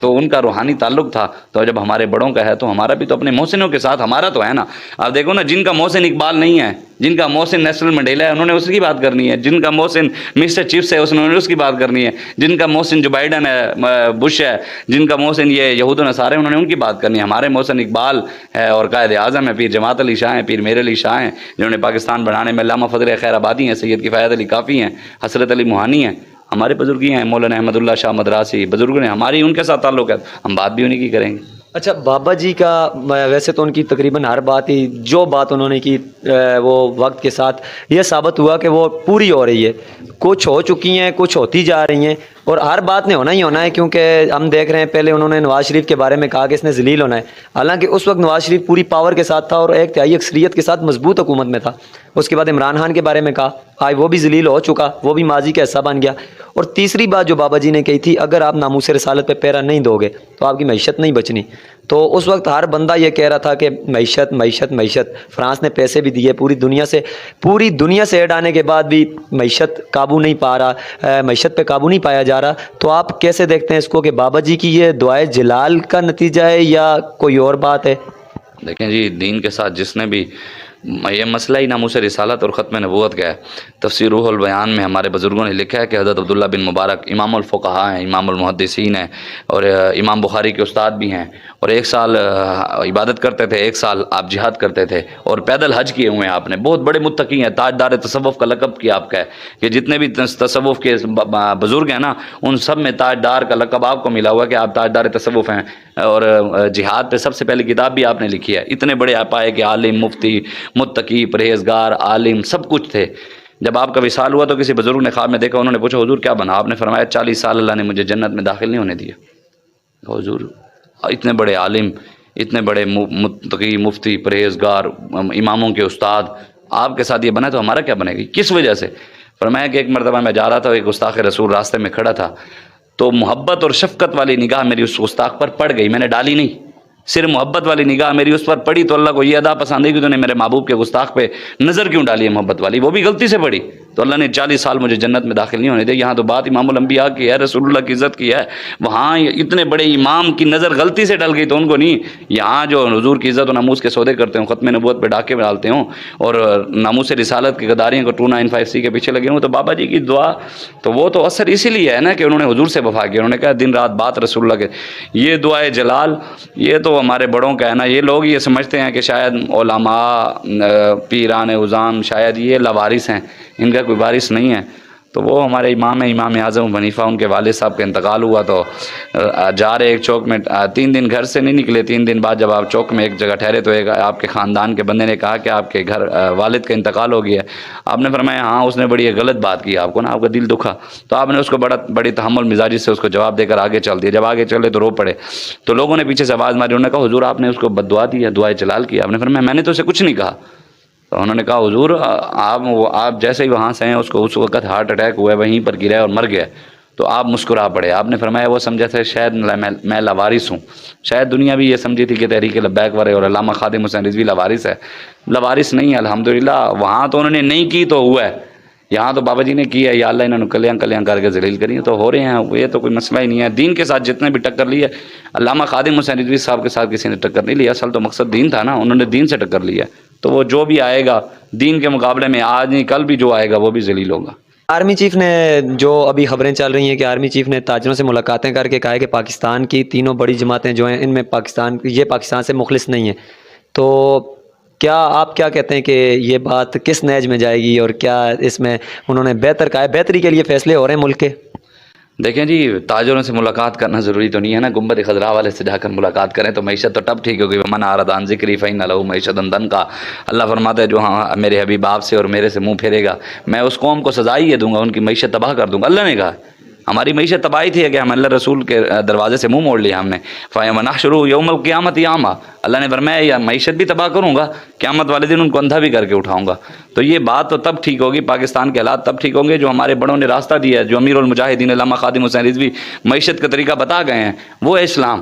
تو ان کا روحانی تعلق تھا. تو جب ہمارے بڑوں کا ہے تو ہمارا بھی تو اپنے محسنوں کے ساتھ ہمارا تو ہے نا. آپ دیکھو نا، جن کا محسن اقبال نہیں ہے، جن کا محسن نیلسن منڈیلا ہے، انہوں نے اس کی بات کرنی ہے. جن کا محسن مسٹر چپس ہے، انہوں نے اس کی بات کرنی ہے. جن کا محسن جو بائیڈن ہے، بش ہے، جن کا محسن یہ یہود و نصارے، انہوں نے ان کی بات کرنی ہے. ہمارے محسن اقبال ہے اور قائد اعظم ہے، پیر جماعت علی شاہ ہیں، پیر میر علی شاہ ہیں، جنہوں نے پاکستان بنانے میں، علامہ فضل خیر آبادی ہیں، سید کفایت علی کافی ہیں، حسرت علی موہانی ہیں، ہمارے بزرگی ہیں، مولانا احمد اللہ شاہ مدراسی بزرگ نے، ہماری ان کے ساتھ تعلق ہے، ہم بات بھی انہیں کی کریں گے. اچھا، بابا جی کا ویسے تو ان کی تقریباً ہر بات ہی، جو بات انہوں نے کی وہ وقت کے ساتھ یہ ثابت ہوا کہ وہ پوری ہو رہی ہے. کچھ ہو چکی ہیں، کچھ ہوتی جا رہی ہیں، اور ہر بات نے ہونا ہی ہونا ہے. کیونکہ ہم دیکھ رہے ہیں پہلے انہوں نے نواز شریف کے بارے میں کہا کہ اس نے ذلیل ہونا ہے، حالانکہ اس وقت نواز شریف پوری پاور کے ساتھ تھا اور ایک تہائی اکثریت کے ساتھ مضبوط حکومت میں تھا. اس کے بعد عمران خان کے بارے میں کہا، آج وہ بھی ذلیل ہو چکا، وہ بھی ماضی کا حصہ بن گیا. اور تیسری بات جو بابا جی نے کہی تھی، اگر آپ ناموس رسالت پہ پیرا نہیں دو گے تو آپ کی معیشت نہیں بچنی. تو اس وقت ہر بندہ یہ کہہ رہا تھا کہ معیشت معیشت معیشت. فرانس نے پیسے بھی دیے پوری دنیا سے ایڈ آنے کے بعد بھی معیشت قابو نہیں پا رہا، معیشت پہ قابو نہیں پایا جا رہا. تو آپ کیسے دیکھتے ہیں اس کو کہ بابا جی کی یہ دعائے جلال کا نتیجہ ہے یا کوئی اور بات ہے؟ دیکھیں جی، دین کے ساتھ جس نے بھی یہ مسئلہ ہی ناموس رسالت اور ختم نبوت کا ہے. تفسیر روح البیان میں ہمارے بزرگوں نے لکھا ہے کہ حضرت عبداللہ بن مبارک امام الفقہاء ہیں، امام المحدثین ہیں، اور امام بخاری کے استاد بھی ہیں، اور 1 سال عبادت کرتے تھے، 1 سال آپ جہاد کرتے تھے، اور پیدل حج کیے ہوئے ہیں. آپ نے بہت بڑے متقی ہیں، تاجدار تصوف کا لقب کیا آپ کا ہے کہ جتنے بھی تصوف کے بزرگ ہیں نا، ان سب میں تاجدار کا لقب آپ کو ملا ہوا کہ آپ تاجدار تصوف ہیں. اور جہاد پہ سب سے پہلی کتاب بھی آپ نے لکھی ہے. اتنے بڑے آپ آئے کہ عالم، مفتی، متقی، پرہیزگار، عالم، سب کچھ تھے. جب آپ کا وصال ہوا تو کسی بزرگ نے خواب میں دیکھا، انہوں نے پوچھا حضور کیا بنا؟ آپ نے فرمایا 40 سال اللہ نے مجھے جنت میں داخل نہیں ہونے دیا. حضور اتنے بڑے عالم، اتنے بڑے متقی، مفتی، پرہیزگار، اماموں کے استاد، آپ کے ساتھ یہ بنا تو ہمارا کیا بنے گی؟ کس وجہ سے؟ فرمایا کہ ایک مرتبہ میں جا رہا تھا، ایک گستاخ رسول راستے میں کھڑا تھا، تو محبت اور شفقت والی نگاہ میری اس گستاخ پر پڑ گئی. میں نے ڈالی نہیں، صرف محبت والی نگاہ میری اس پر پڑی. تو اللہ کو یہ ادا پسند ہے کہ تو نے میرے محبوب کے گستاخ پہ نظر کیوں ڈالی ہے محبت والی، وہ بھی غلطی سے پڑی. تو اللہ نے 40 سال مجھے جنت میں داخل نہیں ہونے دیا. یہاں تو بات امام الانبیاء کی ہے، رسول اللہ کی عزت کی ہے. وہاں اتنے بڑے امام کی نظر غلطی سے ڈل گئی تو ان کو نہیں. یہاں جو حضور کی عزت و ناموس کے سودے کرتے ہوں، ختم نبوت پہ ڈاکے ڈالتے ہوں، اور ناموس رسالت کی غداریوں کو 295C کے پیچھے لگے ہوں، تو بابا جی کی دعا تو وہ تو اثر اسی لیے ہے نا کہ انہوں نے حضور سے وفا کیا. انہوں نے کہا دن رات بات رسول اللہ کے. یہ دعائے جلال یہ تو ہمارے بڑوں کا ہے نا. یہ لوگ یہ سمجھتے ہیں کہ شاید علماء، پیران عظام شاید یہ لاوارث ہیں، ان کا کوئی وارث نہیں ہے. تو وہ ہمارے امام ہیں، امام اعظم ابو حنیفہ، ان کے والد صاحب کا انتقال ہوا تو جا رہے ایک چوک میں 3 دن گھر سے نہیں نکلے. 3 دن بعد جب آپ چوک میں ایک جگہ ٹھہرے تو ایک آپ کے خاندان کے بندے نے کہا کہ آپ کے گھر والد کا انتقال ہو گیا ہے. آپ نے فرمایا ہاں اس نے بڑی غلط بات کی آپ کو نا، آپ کا دل دکھا. تو آپ نے اس کو بڑی تحمل مزاجی سے اس کو جواب دے کر آگے چل دیا. جب آگے چلے تو رو پڑے. تو لوگوں نے پیچھے سے آواز ماری، انہوں نے کہا حضور آپ نے اس کو بد دعا دی ہے، دعائے جلال کی. آپ نے فرمایا میں نے تو اسے کچھ نہیں کہا. تو انہوں نے کہا حضور آپ جیسے ہی وہاں سے ہیں اس کو اس وقت ہارٹ اٹیک ہوا ہے، وہیں پر گرا ہے اور مر گیا. تو آپ مسکرا پڑے. آپ نے فرمایا وہ سمجھا تھا شاید میں لاوارث ہوں. شاید دنیا بھی یہ سمجھی تھی کہ تحریک لبیک والے اور علامہ خادم حسین رضوی لاوارث ہے. لاوارث نہیں ہے الحمدللہ. وہاں تو انہوں نے نہیں کی تو ہوا ہے، یہاں تو بابا جی نے کی ہے. یا اللہ انہوں نے کلیاں کر کے ذلیل کری تو ہو رہے ہیں. یہ تو کوئی مسئلہ ہی نہیں ہے. دین کے ساتھ جتنے بھی ٹکر لی ہے، علامہ خادم حسین رضوی صاحب کے ساتھ کسی نے ٹکر نہیں لی. اصل تو مقصد دین تھا نا، انہوں نے دین سے ٹکر لی ہے. تو وہ جو بھی آئے گا دین کے مقابلے میں، آج نہیں کل بھی جو آئے گا وہ بھی ذلیل ہوگا. آرمی چیف نے، جو ابھی خبریں چل رہی ہیں کہ آرمی چیف نے تاجروں سے ملاقاتیں کر کے کہا ہے کہ پاکستان کی تینوں بڑی جماعتیں جو ہیں ان میں پاکستان سے مخلص نہیں ہیں. تو کیا آپ کیا کہتے ہیں کہ یہ بات کس نہج میں جائے گی، اور کیا اس میں انہوں نے بہتر کہا ہے، بہتری کے لیے فیصلے ہو رہے ہیں ملک کے؟ دیکھیں جی، تاجروں سے ملاقات کرنا ضروری تو نہیں ہے نا. گنبد خضراء والے سے جا کر ملاقات کریں تو معیشت تو تب ٹھیک ہوگی. ومن اعرض عن ذکری فإن لہ معیشۃ ضنکا. اللہ فرماتا ہے جو ہاں میرے حبیب آپ سے اور میرے سے منہ پھیرے گا میں اس قوم کو سزا ہی دوں گا، ان کی معیشت تباہ کر دوں گا. اللہ نے کہا ہماری معیشت تباہی تھی کہ ہم اللہ رسول کے دروازے سے منہ موڑ لیا ہم نے. فَنَحْشُرُهُ يَوْمَ الْقِيَامَةِ أَعْمَىٰ. اللہ نے فرمایا یا معیشت بھی تباہ کروں گا، قیامت والے دن ان کو اندھا بھی کر کے اٹھاؤں گا. تو یہ بات تو تب ٹھیک ہوگی، پاکستان کے حالات تب ٹھیک ہوں گے جو ہمارے بڑوں نے راستہ دیا ہے، جو امیر المجاہدین علامہ خادم حسین رضوی معیشت کا طریقہ بتا گئے ہیں. وہ ہے اسلام.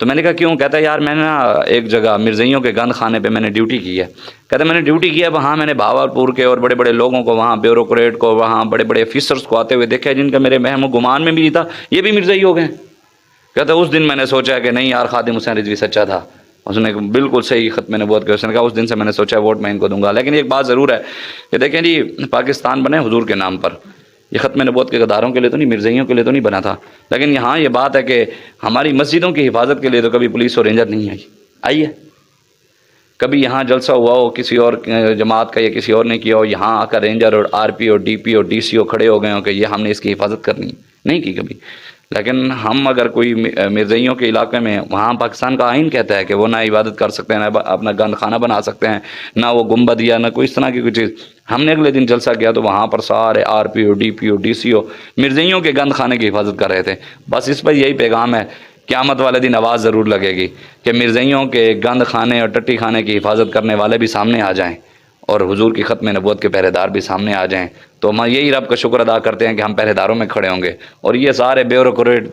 تو میں نے کہا کیوں؟ کہتا ہے یار میں نے نا ایک جگہ مرزائیوں کے گند خانے پہ میں نے ڈیوٹی کی ہے. کہتا ہے میں نے ڈیوٹی کیا ہے وہاں میں نے بھاولپور کے اور بڑے بڑے لوگوں کو، وہاں بیوروکریٹ کو، وہاں بڑے بڑے آفیسرس کو آتے ہوئے دیکھا ہے جن کا میرے وہم و گمان میں بھی نہیں تھا یہ بھی مرزائی ہو گئے. کہتا ہے اس دن میں نے سوچا کہ نہیں یار خادم حسین رضوی سچا تھا، اس نے بالکل صحیح ختم نبوت کیا. اس نے کہا اس دن سے میں نے سوچا ووٹ میں ان کو دوں گا. لیکن ایک بات ضرور ہے کہ دیکھیں جی پاکستان بنے حضور کے نام پر، یہ ختم نبوت کے غداروں کے لیے تو نہیں، مرزائیوں کے لیے تو نہیں بنا تھا. لیکن یہاں یہ بات ہے کہ ہماری مسجدوں کی حفاظت کے لیے تو کبھی پولیس اور رینجر نہیں آئی ہے. کبھی یہاں جلسہ ہوا ہو کسی اور جماعت کا یا کسی اور نے کیا ہو، یہاں آ کر رینجر اور آر پی اور ڈی پی اور ڈی سی او کھڑے ہو گئے ہوں کہ یہ ہم نے اس کی حفاظت کرنی نہیں کی کبھی. لیکن ہم اگر کوئی مرزائیوں کے علاقے میں، وہاں پاکستان کا آئین کہتا ہے کہ وہ نہ عبادت کر سکتے ہیں، نہ اپنا گند خانہ بنا سکتے ہیں، نہ وہ گنبد یا نہ کوئی اس طرح کی کوئی چیز. ہم نے اگلے دن جلسہ کیا تو وہاں پر سارے R P O D P O D C O مرزائیوں کے گند خانے کی حفاظت کر رہے تھے. بس اس پر یہی پیغام ہے، قیامت والے دن آواز ضرور لگے گی کہ مرزائیوں کے گند خانے اور ٹٹی خانے کی حفاظت کرنے والے بھی سامنے آ جائیں اور حضور کی ختم نبوت کے پہرے دار بھی سامنے آ جائیں. تو ہم یہی رب کا شکر ادا کرتے ہیں کہ ہم پہرے داروں میں کھڑے ہوں گے، اور یہ سارے بیوروکریٹ